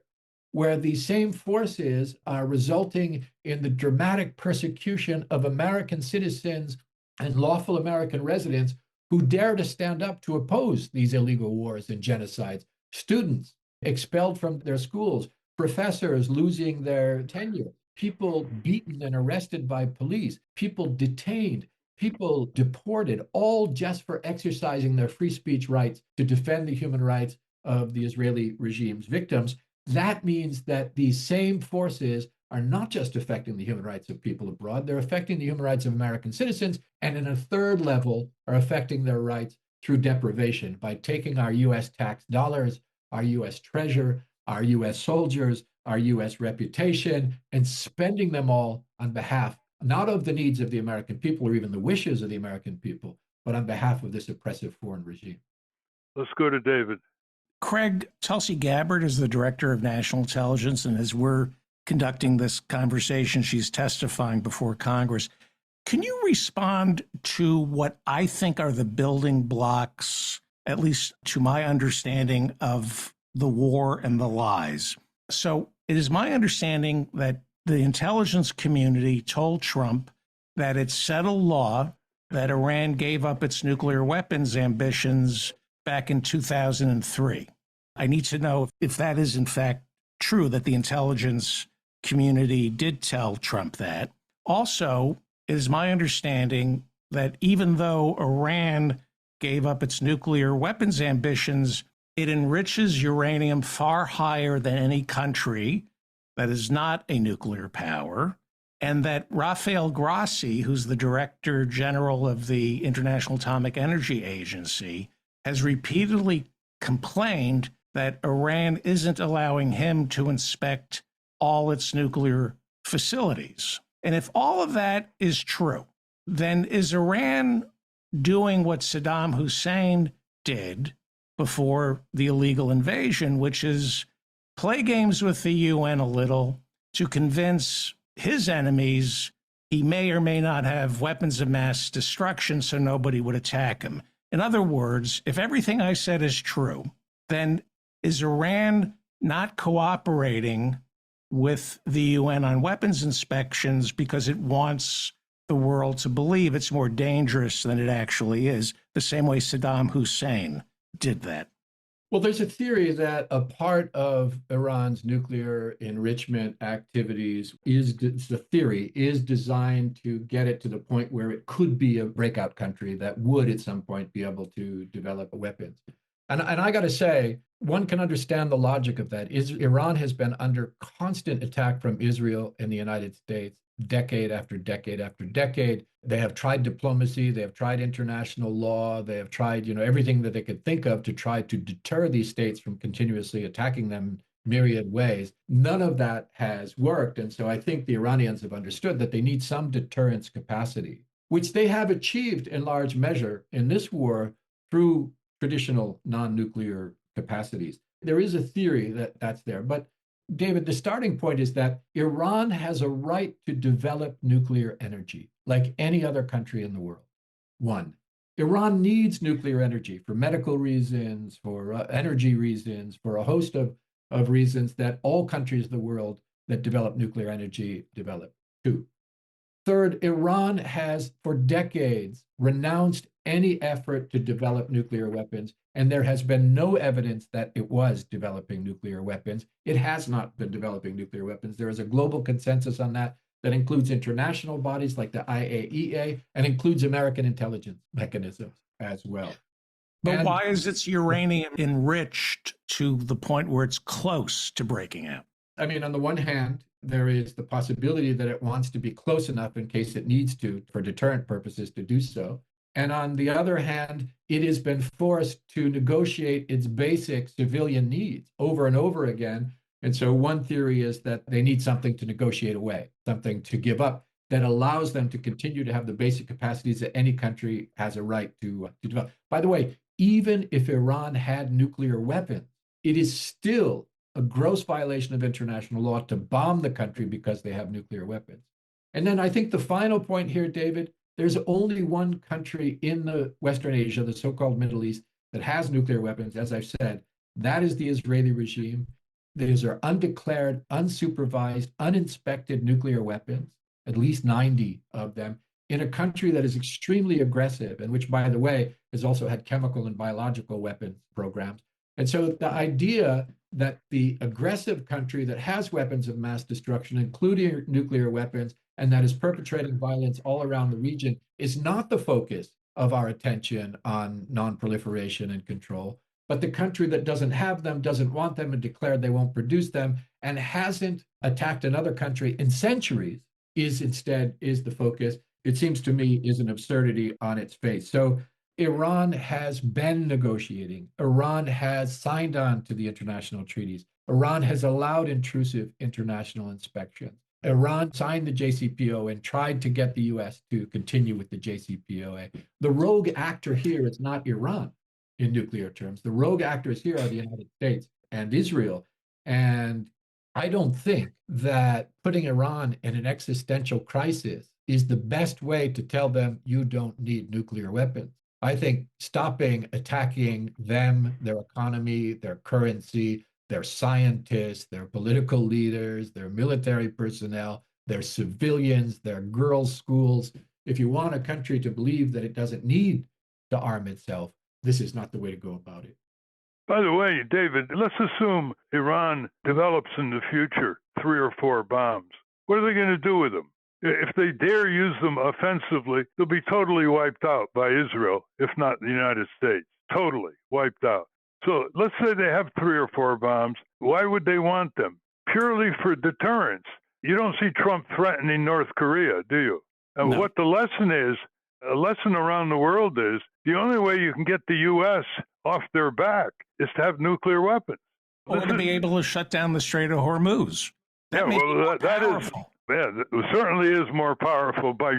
where these same forces are resulting in the dramatic persecution of American citizens and lawful American residents who dare to stand up to oppose these illegal wars and genocides. Students expelled from their schools, professors losing their tenure, people beaten and arrested by police, people detained, people deported, all just for exercising their free speech rights to defend the human rights of the Israeli regime's victims. That means that these same forces are not just affecting the human rights of people abroad, they're affecting the human rights of American citizens, and in a third level are affecting their rights through deprivation by taking our US tax dollars, our US treasure, our US soldiers, our US reputation, and spending them all on behalf, not of the needs of the American people or even the wishes of the American people, but on behalf of this oppressive foreign regime. Let's go to David. Craig, Tulsi Gabbard is the director of national intelligence, and as we're conducting this conversation, she's testifying before Congress. Can you respond to what I think are the building blocks, at least to my understanding, of the war and the lies? So it is my understanding that the intelligence community told Trump that it's settled law that Iran gave up its nuclear weapons ambitions back in 2003. I need to know if that is in fact true, that the intelligence community did tell Trump that. Also, it is my understanding that even though Iran gave up its nuclear weapons ambitions, it enriches uranium far higher than any country that is not a nuclear power, and that Rafael Grossi, who's the Director General of the International Atomic Energy Agency, has repeatedly complained that Iran isn't allowing him to inspect all its nuclear facilities. And if all of that is true, then is Iran doing what Saddam Hussein did before the illegal invasion, which is play games with the UN a little to convince his enemies he may or may not have weapons of mass destruction so nobody would attack him? In other words, if everything I said is true, then is Iran not cooperating with the UN on weapons inspections because it wants the world to believe it's more dangerous than it actually is, the same way Saddam Hussein did that? Well, there's a theory that a part of Iran's nuclear enrichment activities is designed to get it to the point where it could be a breakout country that would at some point be able to develop weapons. And I got to say, one can understand the logic of that. Iran has been under constant attack from Israel and the United States, decade after decade after decade. They have tried diplomacy, they have tried international law, they have tried, everything that they could think of to try to deter these states from continuously attacking them in myriad ways. None of that has worked. And so I think the Iranians have understood that they need some deterrence capacity, which they have achieved in large measure in this war through traditional non-nuclear capacities. There is a theory that that's there. But David, the starting point is that Iran has a right to develop nuclear energy like any other country in the world. One, Iran needs nuclear energy for medical reasons, for energy reasons, for a host of reasons that all countries of the world that develop nuclear energy develop. Two, Third, Iran has for decades renounced any effort to develop nuclear weapons, and there has been no evidence that it was developing nuclear weapons. It has not been developing nuclear weapons. There is a global consensus on that includes international bodies like the IAEA and includes American intelligence mechanisms as well. But why is its uranium enriched to the point where it's close to breaking out? I mean, on the one hand, there is the possibility that it wants to be close enough in case it needs to, for deterrent purposes, to do so. And on the other hand, it has been forced to negotiate its basic civilian needs over and over again. And so one theory is that they need something to negotiate away, something to give up that allows them to continue to have the basic capacities that any country has a right to develop. By the way, even if Iran had nuclear weapons, it is still a gross violation of international law to bomb the country because they have nuclear weapons. And then I think the final point here, David, there's only one country in the Western Asia, the so-called Middle East, that has nuclear weapons, as I've said. That is the Israeli regime. These are undeclared, unsupervised, uninspected nuclear weapons, at least 90 of them, in a country that is extremely aggressive and which, by the way, has also had chemical and biological weapons programs. And so the idea that the aggressive country that has weapons of mass destruction, including nuclear weapons, and that is perpetrating violence all around the region is not the focus of our attention on non-proliferation and control. But the country that doesn't have them, doesn't want them, and declared they won't produce them, and hasn't attacked another country in centuries is the focus. It seems to me is an absurdity on its face. So Iran has been negotiating. Iran has signed on to the international treaties. Iran has allowed intrusive international inspections. Iran signed the JCPOA and tried to get the US to continue with the JCPOA. The rogue actor here is not Iran in nuclear terms. The rogue actors here are the United States and Israel. And I don't think that putting Iran in an existential crisis is the best way to tell them you don't need nuclear weapons. I think stopping attacking them, their economy, their currency, their scientists, their political leaders, their military personnel, their civilians, their girls' schools. If you want a country to believe that it doesn't need to arm itself, this is not the way to go about it. By the way, David, let's assume Iran develops in the future 3 or 4 bombs. What are they going to do with them? If they dare use them offensively, they'll be totally wiped out by Israel, if not the United States. Totally wiped out. So let's say they have 3 or 4 bombs. Why would they want them? Purely for deterrence. You don't see Trump threatening North Korea, do you? And No. what the lesson is, a lesson around the world is, the only way you can get the U.S. off their back is to have nuclear weapons. Or to be able to shut down the Strait of Hormuz. That may be more powerful. It certainly is more powerful by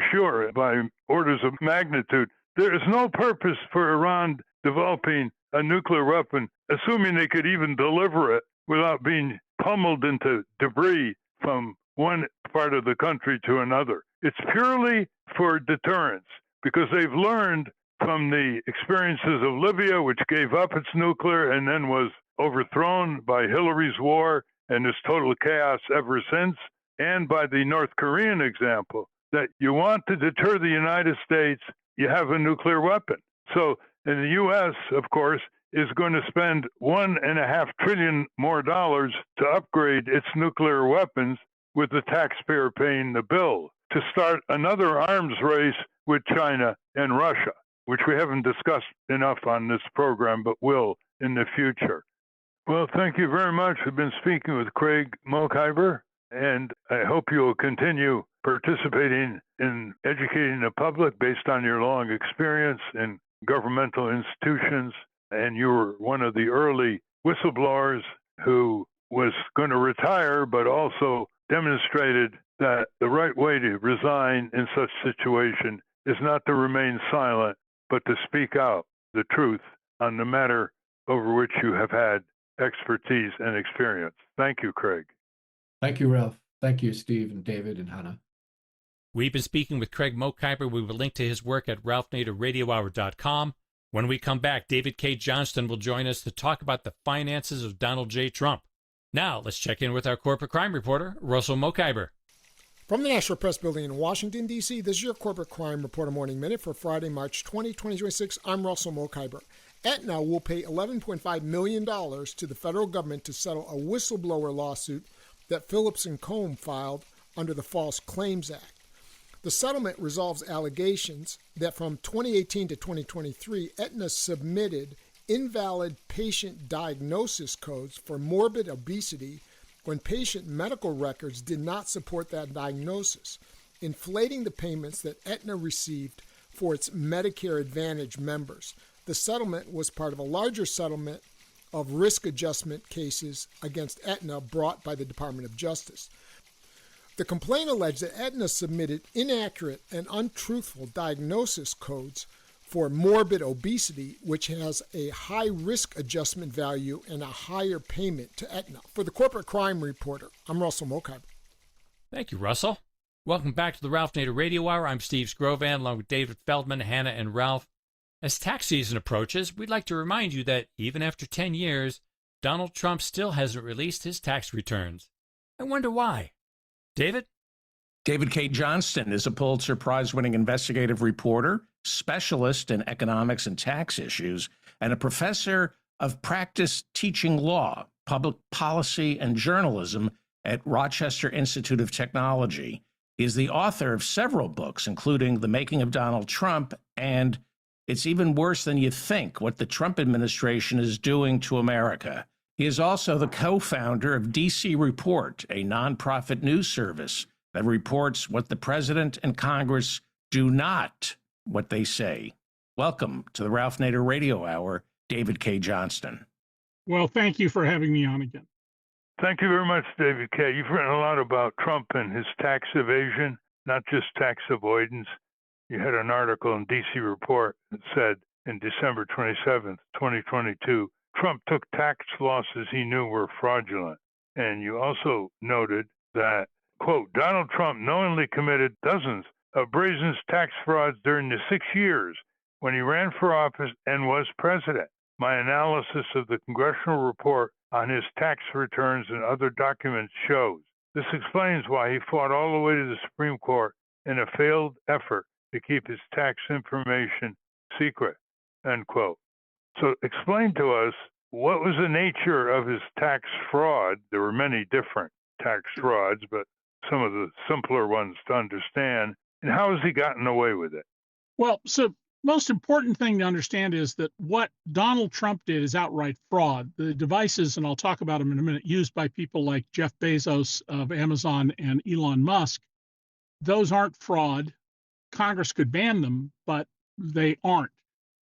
orders of magnitude. There is no purpose for Iran developing a nuclear weapon, assuming they could even deliver it without being pummeled into debris from one part of the country to another. It's purely for deterrence because they've learned from the experiences of Libya, which gave up its nuclear and then was overthrown by Hillary's war and this total chaos ever since, and by the North Korean example, that you want to deter the United States, you have a nuclear weapon. So, and the U.S., of course, is going to spend $1.5 trillion more to upgrade its nuclear weapons with the taxpayer paying the bill to start another arms race with China and Russia, which we haven't discussed enough on this program, but will in the future. Well, thank you very much. We've been speaking with Craig Mokhiber, and I hope you will continue participating in educating the public based on your long experience in governmental institutions. And you were one of the early whistleblowers who was going to retire, but also demonstrated that the right way to resign in such situation is not to remain silent, but to speak out the truth on the matter over which you have had expertise and experience. Thank you, Craig. Thank you, Ralph. Thank you, Steve and David and Hannah. We've been speaking with Craig Mokhiber. We will link to his work at ralphnaderradiohour.com. When we come back, David Cay Johnston will join us to talk about the finances of Donald J. Trump. Now, let's check in with our corporate crime reporter, Russell Mokhiber. From the National Press Building in Washington, D.C., this is your Corporate Crime Reporter Morning Minute for Friday, March 20, 2026. I'm Russell Mokhiber. Aetna will pay $11.5 million to the federal government to settle a whistleblower lawsuit that Phillips & Co. filed under the False Claims Act. The settlement resolves allegations that from 2018 to 2023, Aetna submitted invalid patient diagnosis codes for morbid obesity when patient medical records did not support that diagnosis, inflating the payments that Aetna received for its Medicare Advantage members. The settlement was part of a larger settlement of risk adjustment cases against Aetna brought by the Department of Justice. The complaint alleged that Aetna submitted inaccurate and untruthful diagnosis codes for morbid obesity, which has a high risk adjustment value and a higher payment to Aetna. For the Corporate Crime Reporter, I'm Russell Mokhiber. Thank you, Russell. Welcome back to the Ralph Nader Radio Hour. I'm Steve Scrovan, along with David Feldman, Hannah, and Ralph. As tax season approaches, we'd like to remind you that even after 10 years, Donald Trump still hasn't released his tax returns. I wonder why. David? David Cay Johnston is a Pulitzer Prize-winning investigative reporter, specialist in economics and tax issues, and a professor of practice teaching law, public policy, and journalism at Rochester Institute of Technology. He is the author of several books, including The Making of Donald Trump and It's Even Worse Than You Think, What the Trump Administration is Doing to America. He is also the co-founder of DC Report, a nonprofit news service that reports what the president and Congress do not what they say. Welcome to the Ralph Nader Radio Hour, David Cay Johnston. Well, thank you for having me on again. Thank you very much, David Cay. You've written a lot about Trump and his tax evasion, not just tax avoidance. You had an article in DC Report that said in December 27th, 2022, Trump took tax losses he knew were fraudulent. And you also noted that, quote, Donald Trump knowingly committed dozens of brazen tax frauds during the 6 years when he ran for office and was president. My analysis of the congressional report on his tax returns and other documents shows. This explains why he fought all the way to the Supreme Court in a failed effort to keep his tax information secret, end quote. So explain to us, what was the nature of his tax fraud? There were many different tax frauds, but some of the simpler ones to understand. And how has he gotten away with it? Well, so most important thing to understand is that what Donald Trump did is outright fraud. The devices, and I'll talk about them in a minute, used by people like Jeff Bezos of Amazon and Elon Musk, those aren't fraud. Congress could ban them, but they aren't.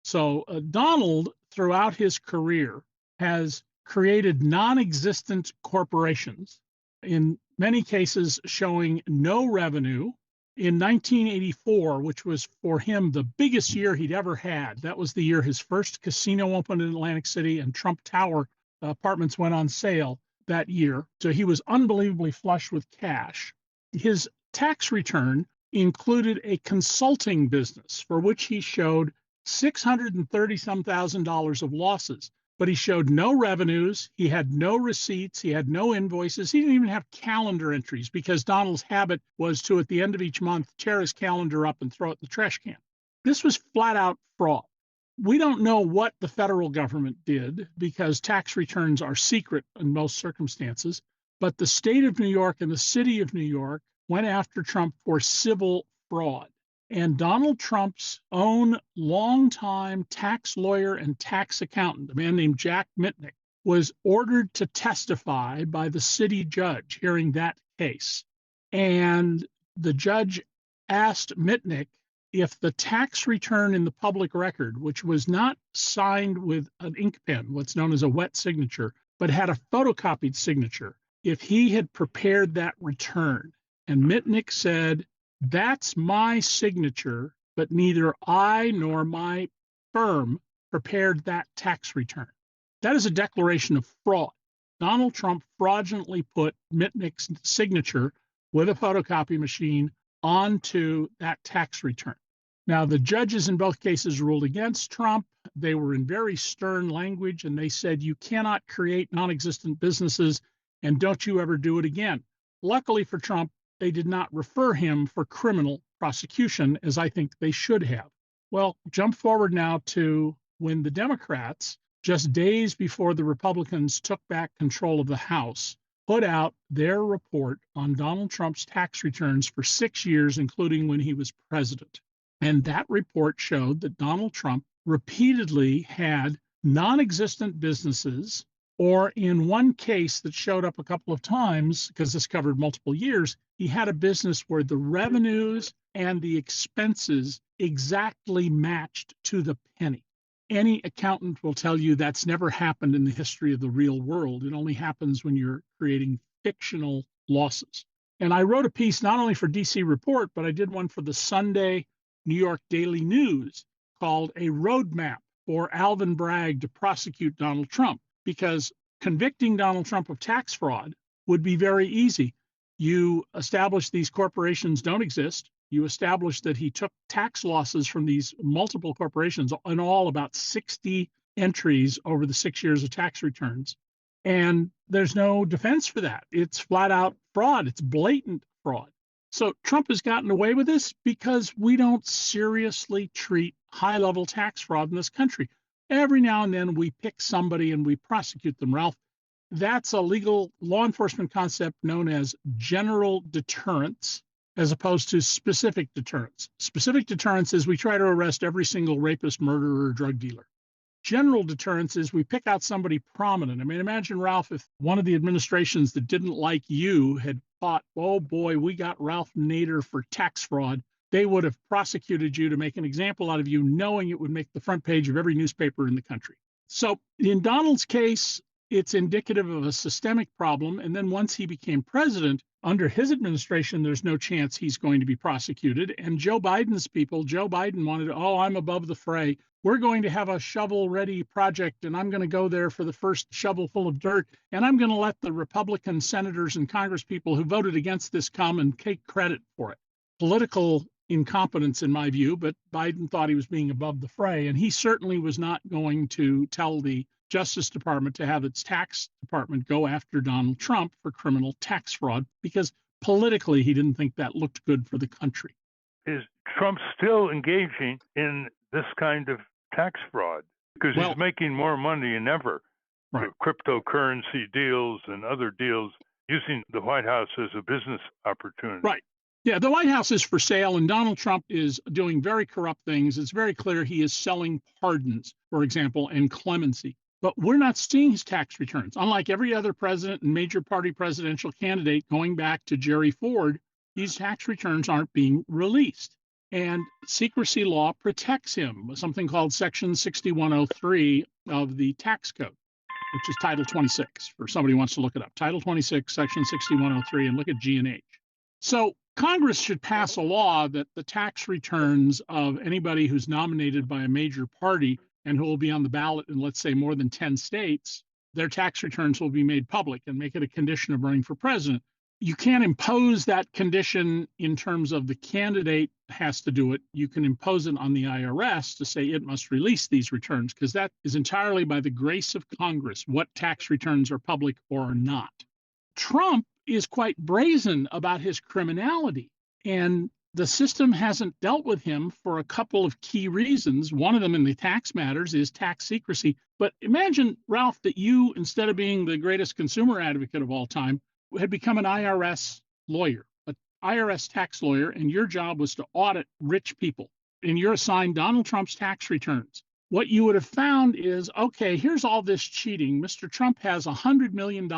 So Donald, throughout his career, has created non-existent corporations, in many cases showing no revenue. In 1984, which was for him the biggest year he'd ever had, that was the year his first casino opened in Atlantic City and Trump Tower apartments went on sale that year. So he was unbelievably flush with cash. His tax return included a consulting business for which he showed $630-some thousand of losses. But he showed no revenues, he had no receipts, he had no invoices, he didn't even have calendar entries because Donald's habit was to, at the end of each month, tear his calendar up and throw it in the trash can. This was flat out fraud. We don't know what the federal government did because tax returns are secret in most circumstances, but the state of New York and the city of New York went after Trump for civil fraud. And Donald Trump's own longtime tax lawyer and tax accountant, a man named Jack Mitnick, was ordered to testify by the city judge hearing that case. And the judge asked Mitnick if the tax return in the public record, which was not signed with an ink pen, what's known as a wet signature, but had a photocopied signature, if he had prepared that return. And Mitnick said, "That's my signature, but neither I nor my firm prepared that tax return." That is a declaration of fraud. Donald Trump fraudulently put Mitnick's signature with a photocopy machine onto that tax return. Now, the judges in both cases ruled against Trump. They were in very stern language, and they said, you cannot create non-existent businesses, and don't you ever do it again. Luckily for Trump, they did not refer him for criminal prosecution, as I think they should have. Well, jump forward now to when the Democrats, just days before the Republicans took back control of the House, put out their report on Donald Trump's tax returns for 6 years, including when he was president. And that report showed that Donald Trump repeatedly had non-existent businesses, or in one case that showed up a couple of times, because this covered multiple years, he had a business where the revenues and the expenses exactly matched to the penny. Any accountant will tell you that's never happened in the history of the real world. It only happens when you're creating fictional losses. And I wrote a piece not only for DC Report, but I did one for the Sunday New York Daily News called A Roadmap for Alvin Bragg to Prosecute Donald Trump, because convicting Donald Trump of tax fraud would be very easy. You establish these corporations don't exist. You establish that he took tax losses from these multiple corporations, in all about 60 entries over the 6 years of tax returns. And there's no defense for that. It's flat out fraud. It's blatant fraud. So Trump has gotten away with this because we don't seriously treat high-level tax fraud in this country. Every now and then we pick somebody and we prosecute them, Ralph. That's a legal law enforcement concept known as general deterrence, as opposed to specific deterrence. Specific deterrence is we try to arrest every single rapist, murderer, or drug dealer. General deterrence is we pick out somebody prominent. I mean, imagine, Ralph, if one of the administrations that didn't like you had thought, oh boy, we got Ralph Nader for tax fraud, they would have prosecuted you to make an example out of you, knowing it would make the front page of every newspaper in the country. So in Donald's case, it's indicative of a systemic problem. And then once he became president, under his administration, there's no chance he's going to be prosecuted. And Joe Biden's people, Joe Biden wanted, oh, I'm above the fray. We're going to have a shovel-ready project, and I'm going to go there for the first shovel full of dirt, and I'm going to let the Republican senators and congresspeople who voted against this come and take credit for it. Political incompetence, in my view, but Biden thought he was being above the fray, and he certainly was not going to tell the Justice Department to have its tax department go after Donald Trump for criminal tax fraud, because politically he didn't think that looked good for the country. Is Trump still engaging in this kind of tax fraud? Because he's making more money than ever. Right. Cryptocurrency deals and other deals, using the White House as a business opportunity. Right. Yeah, the White House is for sale, and Donald Trump is doing very corrupt things. It's very clear he is selling pardons, for example, and clemency. But we're not seeing his tax returns. Unlike every other president and major party presidential candidate, going back to Jerry Ford, these tax returns aren't being released. And secrecy law protects him, something called Section 6103 of the tax code, which is Title 26, for somebody who wants to look it up. Title 26, Section 6103, and look at G and H. So Congress should pass a law that the tax returns of anybody who's nominated by a major party and who will be on the ballot in, let's say, more than 10 states, their tax returns will be made public and make it a condition of running for president. You can't impose that condition in terms of the candidate has to do it. You can impose it on the IRS to say it must release these returns, because that is entirely by the grace of Congress what tax returns are public or are not. Trump is quite brazen about his criminality, and the system hasn't dealt with him for a couple of key reasons. One of them in the tax matters is tax secrecy. But imagine, Ralph, that you, instead of being the greatest consumer advocate of all time, had become an IRS lawyer, an IRS tax lawyer, and your job was to audit rich people. And you're assigned Donald Trump's tax returns. What you would have found is, okay, here's all this cheating. Mr. Trump has $100 million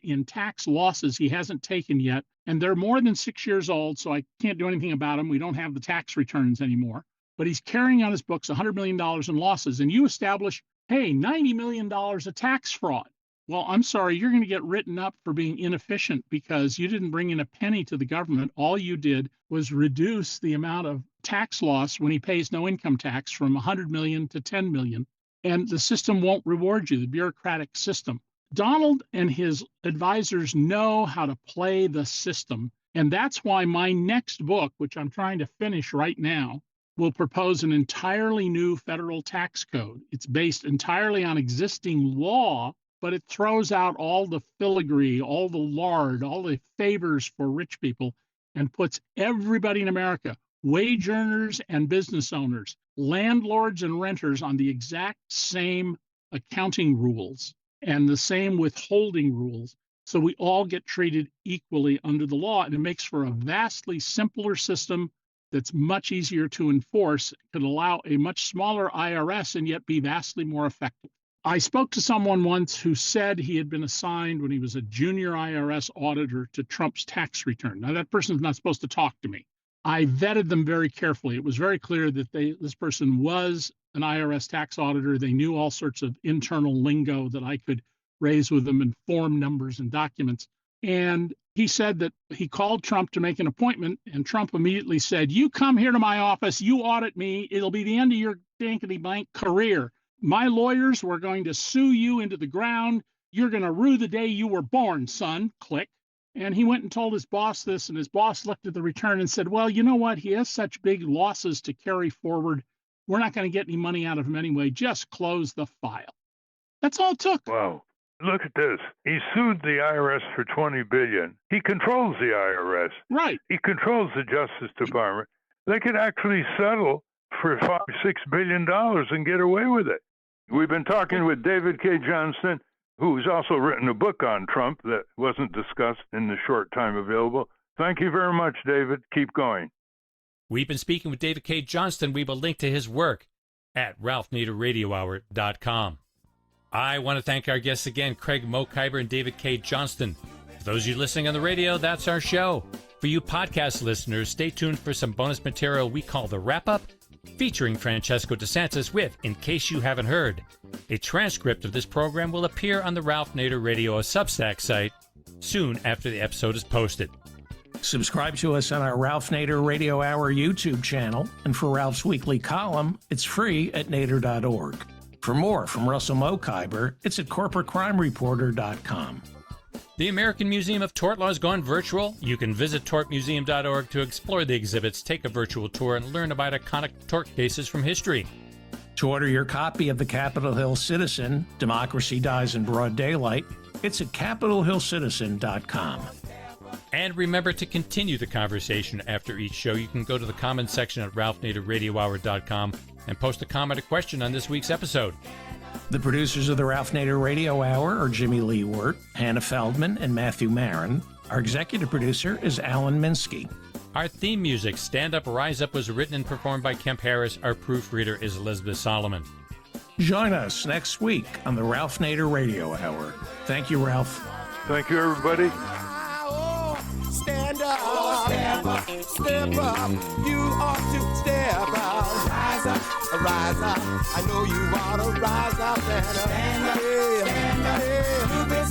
in tax losses he hasn't taken yet, and they're more than 6 years old, so I can't do anything about them. We don't have the tax returns anymore. But he's carrying on his books $100 million in losses, and you establish, hey, $90 million of tax fraud. Well, I'm sorry, you're going to get written up for being inefficient because you didn't bring in a penny to the government. All you did was reduce the amount of tax loss when he pays no income tax from 100 million to 10 million. And the system won't reward you, the bureaucratic system. Donald and his advisors know how to play the system. And that's why my next book, which I'm trying to finish right now, will propose an entirely new federal tax code. It's based entirely on existing law, but it throws out all the filigree, all the lard, all the favors for rich people, and puts everybody in America, wage earners and business owners, landlords and renters, on the exact same accounting rules and the same withholding rules. So we all get treated equally under the law, and it makes for a vastly simpler system that's much easier to enforce, could allow a much smaller IRS and yet be vastly more effective. I spoke to someone once who said he had been assigned when he was a junior IRS auditor to Trump's tax return. Now, that person's not supposed to talk to me. I vetted them very carefully. It was very clear that this person was an IRS tax auditor. They knew all sorts of internal lingo that I could raise with them and form numbers and documents. And he said that he called Trump to make an appointment, and Trump immediately said, "You come here to my office, you audit me, it'll be the end of your dankety blank career. My lawyers were going to sue you into the ground. You're going to rue the day you were born, son." Click. And he went and told his boss this, and his boss looked at the return and said, "Well, you know what? He has such big losses to carry forward. We're not going to get any money out of him anyway. Just close the file." That's all it took. Wow. Look at this. He sued the IRS for $20 billion. He controls the IRS. Right. He controls the Justice Department. They could actually settle for $5-6 billion and get away with it. We've been talking with David Cay Johnston, who's also written a book on Trump that wasn't discussed in the short time available. Thank you very much, David. Keep going. We've been speaking with David Cay Johnston. We will link to his work at RalphNaderRadioHour.com. I want to thank our guests again, Craig Mokhiber and David Cay Johnston. For those of you listening on the radio, that's our show. For you podcast listeners, stay tuned for some bonus material we call The Wrap-Up, featuring Francesco DeSantis with In Case You Haven't Heard. A transcript of this program will appear on the Ralph Nader Radio Substack site soon after the episode is posted. Subscribe to us on our Ralph Nader Radio Hour YouTube channel, and for Ralph's weekly column, it's free at nader.org. For more from Russell Mokhiber, it's at corporatecrimereporter.com. The American Museum of Tort Law has gone virtual. You can visit tortmuseum.org to explore the exhibits, take a virtual tour, and learn about iconic tort cases from history. To order your copy of the Capitol Hill Citizen, Democracy Dies in Broad Daylight, it's at capitolhillcitizen.com. And remember to continue the conversation after each show. You can go to the comments section at ralphnaderradiohour.com and post a comment or question on this week's episode. The producers of the Ralph Nader Radio Hour are Jimmy Lee Wirt, Hannah Feldman, and Matthew Marin. Our executive producer is Alan Minsky. Our theme music, Stand Up, Rise Up, was written and performed by Kemp Harris. Our proofreader is Elizabeth Solomon. Join us next week on the Ralph Nader Radio Hour. Thank you, Ralph. Thank you, everybody. Stand up, step up, step up. You ought to step up. Rise up, rise up. I know you ought to rise up and stand up, stand up.